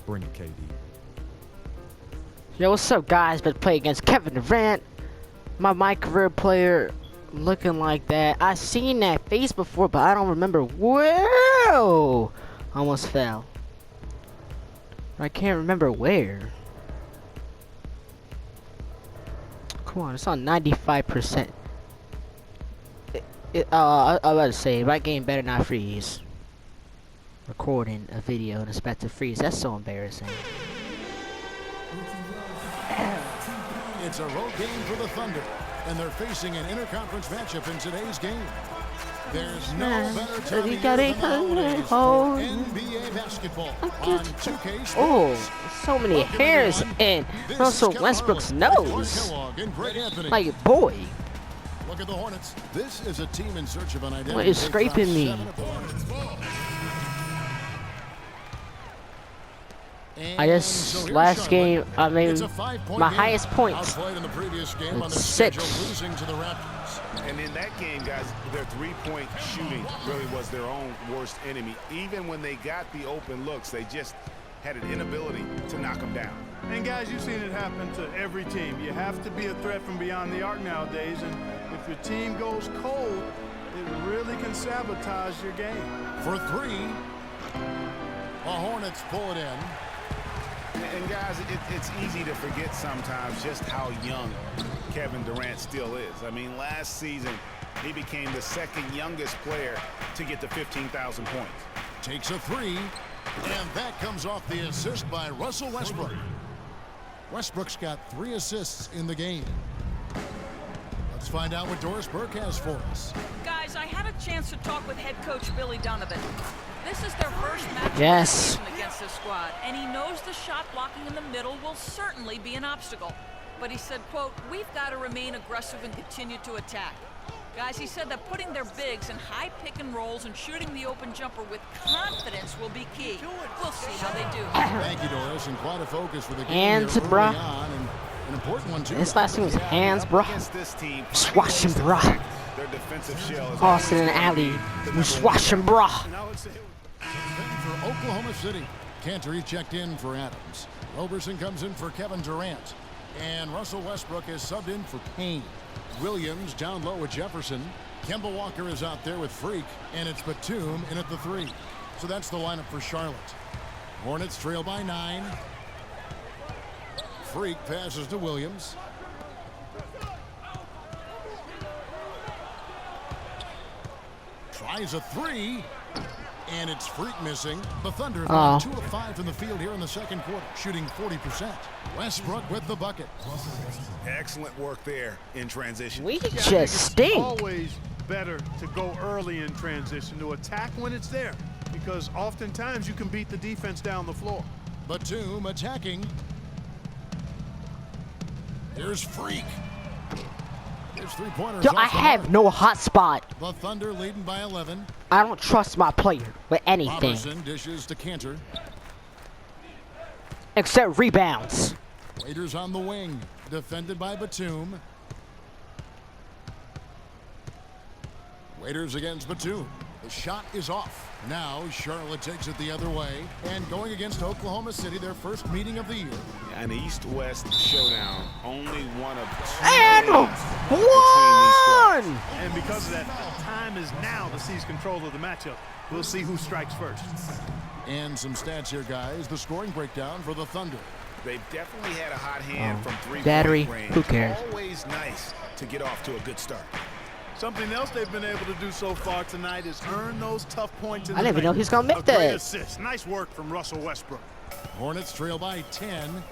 Bring it, KD. Yo, what's up, guys? Been playing against Kevin Durant, my career player, looking like that. I seen that face before, but I don't remember. Whoa! Almost fell. I can't remember where. Come on, it's on 95%. I was about to say, my game better not freeze. Recording a video and it's about to freeze. That's so embarrassing. It's a road game for the Thunder, and they're facing an interconference matchup in today's game. There's no better time than the holidays for NBA basketball on 2K Sports. Oh, so many hairs in Russell Westbrook's nose. Like, boy. Look at the Hornets. This is a team in search of an identity. What is scraping me? I just, last game, I mean, my highest points, it's 6. And in that game, guys, their three-point shooting really was their own worst enemy. Even when they got the open looks, they just had an inability to knock them down. And guys, you've seen it happen to every team. You have to be a threat from beyond the arc nowadays, and if your team goes cold, it really can sabotage your game. For 3, the Hornets pull it in. And guys, it's easy to forget sometimes just how young Kevin Durant still is. I mean, last season, he became the second youngest player to get to 15,000 points. Takes a 3, and that comes off the assist by Russell Westbrook. Westbrook's got 3 assists in the game. Let's find out what Doris Burke has for us. Guys, I had a chance to talk with head coach Billy Donovan. This is their first match against this squad, and he knows the shot blocking in the middle will certainly be an obstacle. But he said, quote, "We've got to remain aggressive and continue to attack." Guys, he said that putting their bigs in high pick and rolls and shooting the open jumper with confidence will be key. We'll see how they do. Thank you, Doris, and quite a focus for the game. Hands, bruh. An important one too. This last thing was hands, bruh. Swashing, bruh. Their defensive shell is Austin and Alley, swashing, bruh. For Oklahoma City, Cantor checked in for Adams. Roberson comes in for Kevin Durant, and Russell Westbrook is subbed in for Payne. Williams down low with Jefferson. Kemba Walker is out there with Freak, and it's Batum in at the 3. So that's the lineup for Charlotte. Hornets trail by 9. Freak passes to Williams. Tries a 3. And it's Freak missing. The Thunder have gone 2 of 5 from the field here in the second quarter, shooting 40%. Westbrook with the bucket. excellent work there in transition. We just stink. It's always better to go early in transition, to attack when it's there, because oftentimes you can beat the defense down the floor. Batum attacking. Here's Freak. Here's 3-pointers. Yo, I have no hot spot. The Thunder leading by 11. I don't trust my player with anything. Robertson dishes to Cantor. Except rebounds. Waiters on the wing. Defended by Batum. Waiters against Batum. The shot is off. Now Charlotte takes it the other way. And going against Oklahoma City, their first meeting of the year. An East-West showdown. Only one of 2 And one! And because of that, time is now to seize control of the matchup. We'll see who strikes first. And some stats here, guys. The scoring breakdown for the Thunder. They've definitely had a hot hand from 3-point battery. range. Who cares? Always nice to get off to a good start. Something else they've been able to do so far tonight is earn those tough points in the I didn't even know paint. he's gonna make A great that. assist. Nice work from Russell Westbrook. Hornets trail by 10.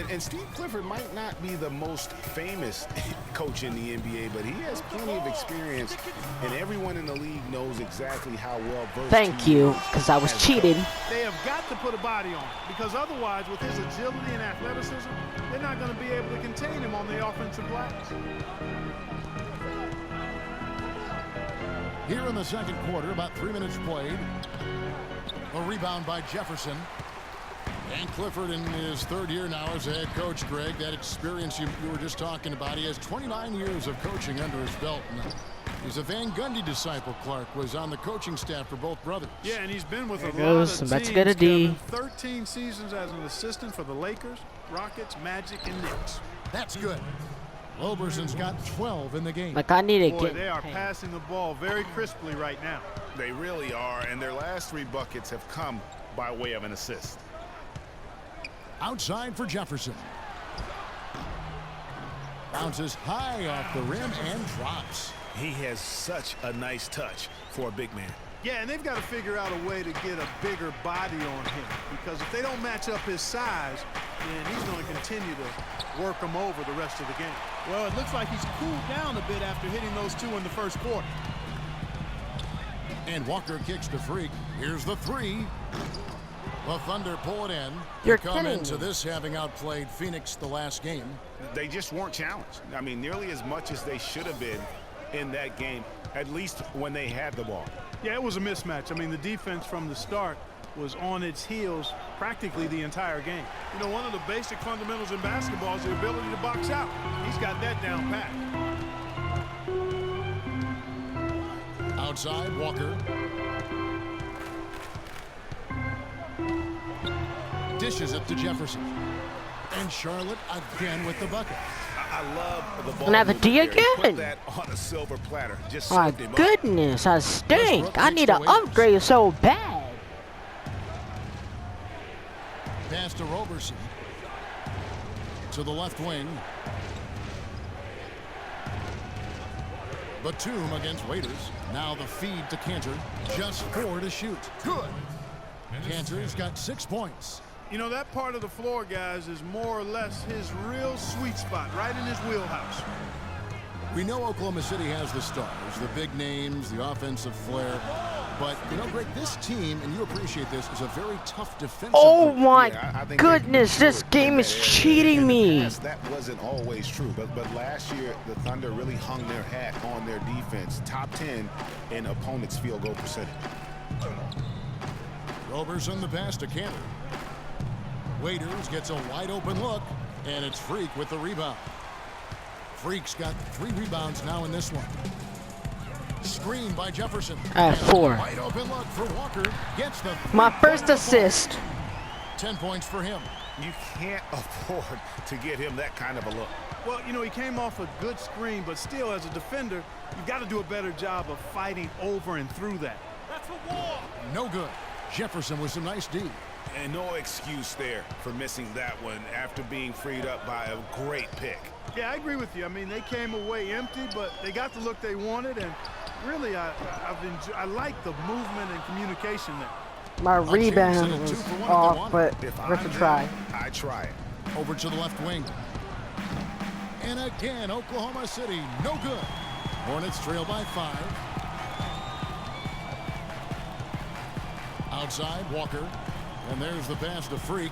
And Steve Clifford might not be the most famous coach in the NBA, but he has plenty of experience, and everyone in the league knows exactly how well versed Thank he you, is because I was as a cheated. coach. They have got to put a body on him, because otherwise, with his agility and athleticism, they're not going to be able to contain him on the offensive glass. Here in the second quarter, about 3 minutes played. A rebound by Jefferson. And Clifford in his 3rd year now as a head coach, Greg. That experience you were just talking about. He has 29 years of coaching under his belt. And He's a Van Gundy disciple. Clark was on the coaching staff for both brothers. Yeah, and he's been with a lot goes. of About teams, to get a D. Kevin. 13 seasons as an assistant for the Lakers, Rockets, Magic, and Knicks. That's good. Roberson's got 12 in the game. Like, I need to Boy, get. they are passing the ball very crisply right now. They really are, and their last 3 buckets have come by way of an assist. Outside for Jefferson. Bounces high off the rim and drops. He has such a nice touch for a big man. Yeah, and they've got to figure out a way to get a bigger body on him, because if they don't match up his size, then he's going to continue to work them over the rest of the game. Well, it looks like he's cooled down a bit after hitting those 2 in the first quarter. And Walker kicks to Freak. Here's the 3. The Thunder pull it in. You're come kidding into me. this having outplayed Phoenix the last game. They just weren't challenged. I mean, nearly as much as they should have been in that game, at least when they had the ball. Yeah, it was a mismatch. I mean, the defense from the start was on its heels practically the entire game. You know, one of the basic fundamentals in basketball is the ability to box out. He's got that down pat. Outside, Walker. Dishes it to Jefferson. And Charlotte again with the bucket. I love the ball. And have a D movement there. He again? Put that on a silver platter. Just My served him up. goodness, I stink. Westbrook I need to takes the Wizards. upgrade so bad. Pass to Roberson. To the left wing. Batum against Waiters. Now the feed to Cantor. Just 4 to shoot. Good. Cantor's got 6 points. You know, that part of the floor, guys, is more or less his real sweet spot, right in his wheelhouse. We know Oklahoma City has the stars, the big names, the offensive flair. But, you know, Greg, this team, and you appreciate this, is a very tough defensive Oh group. my Yeah, I think goodness, they can this do it game in is that area. cheating In the me. past, that wasn't always true, but last year the Thunder really hung their hat on their defense. Top 10 in opponents' field goal percentage. Roberson the pass to Cantor. Waiters gets a wide open look, and it's Freak with the rebound. Freak's got 3 rebounds now in this one. Screen by Jefferson. I have And a 4. wide open look for Walker. Gets the My first 3-point assist. 10 points for him. You can't afford to give him that kind of a look. Well, you know, he came off a good screen, but still, as a defender, you've got to do a better job of fighting over and through that. That's a wall. No good. Jefferson with some nice D. And no excuse there for missing that one after being freed up by a great pick. Yeah, I agree with you. I mean, they came away empty, but they got the look they wanted, and really, I like the movement and communication there. My rebound a was 2-for-1 if they off, want but If worth I'm a try. them, I try it. Over to the left wing. And again, Oklahoma City, no good. Hornets trail by 5. Outside, Walker. And there's the pass to Freak.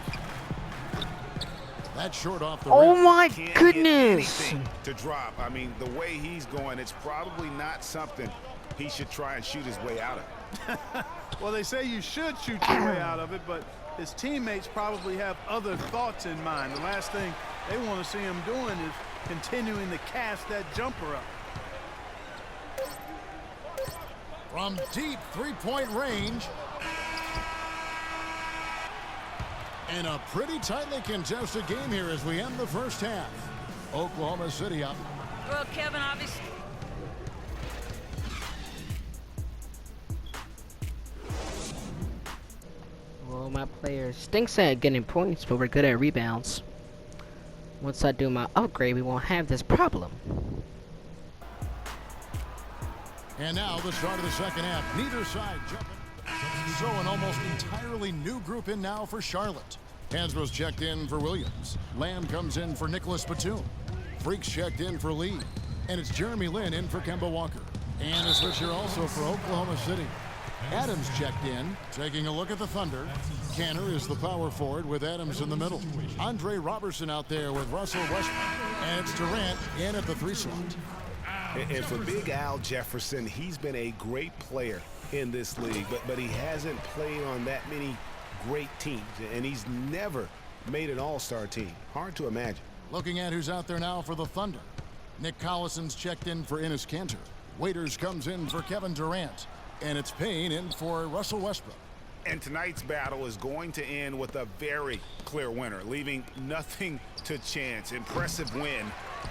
That's short off the Oh rim. my Can't goodness. get anything to drop. I mean, the way he's going, it's probably not something he should try and shoot his way out of. Well, they say you should shoot your way out of it, but his teammates probably have other thoughts in mind. The last thing they want to see him doing is continuing to cast that jumper up. From deep 3-point range. And a pretty tightly contested game here as we end the first half. Oklahoma City up. Well, Kevin, obviously. Well, my player stinks at getting points, but we're good at rebounds. Once I do my upgrade, we won't have this problem. And now the start of the second half. Neither side jumping. So an almost entirely new group in now for Charlotte. Hansbrough's checked in for Williams. Lamb comes in for Nicholas Batum. Freaks checked in for Lee. And it's Jeremy Lin in for Kemba Walker. And a switch here also for Oklahoma City. Adams checked in, taking a look at the Thunder. Cantor is the power forward with Adams in the middle. Andre Robertson out there with Russell Westbrook. And it's Durant in at the 3 slot. And for Big Al Jefferson, he's been a great player in this league, but he hasn't played on that many great teams, and he's never made an all-star team. Hard to imagine. Looking at who's out there now for the Thunder. Nick Collison's checked in for Enes Kanter. Waiters comes in for Kevin Durant. And it's Payne in for Russell Westbrook. And tonight's battle is going to end with a very clear winner, leaving nothing to chance. Impressive win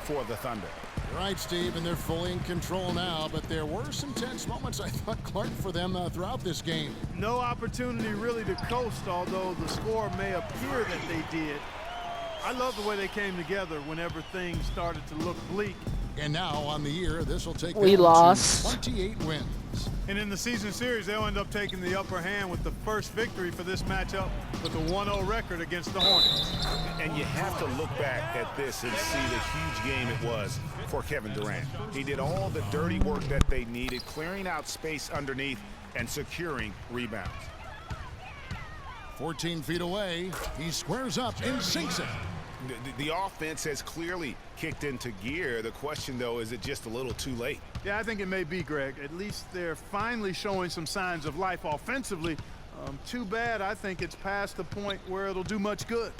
for the Thunder. You're right, Steve, and they're fully in control now, but there were some tense moments, I thought, Clark, for them throughout this game. No opportunity really to coast, although the score may appear that they did. I love the way they came together whenever things started to look bleak. And now on the year, this will take We them lost. to 28 wins. And in the season series, they'll end up taking the upper hand with the first victory for this matchup with a 1-0 record against the Hornets. And you have to look back at this and see the huge game it was for Kevin Durant. He did all the dirty work that they needed, clearing out space underneath and securing rebounds. 14 feet away, he squares up and sinks it. The offense has clearly kicked into gear. The question, though, is it just a little too late? Yeah, I think it may be, Greg. At least they're finally showing some signs of life offensively. Too bad I think it's past the point where it'll do much good.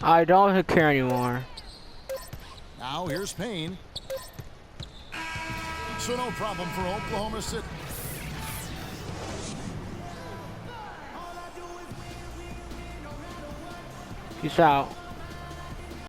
I don't care anymore. Now here's Payne. So no problem for Oklahoma City. Peace out.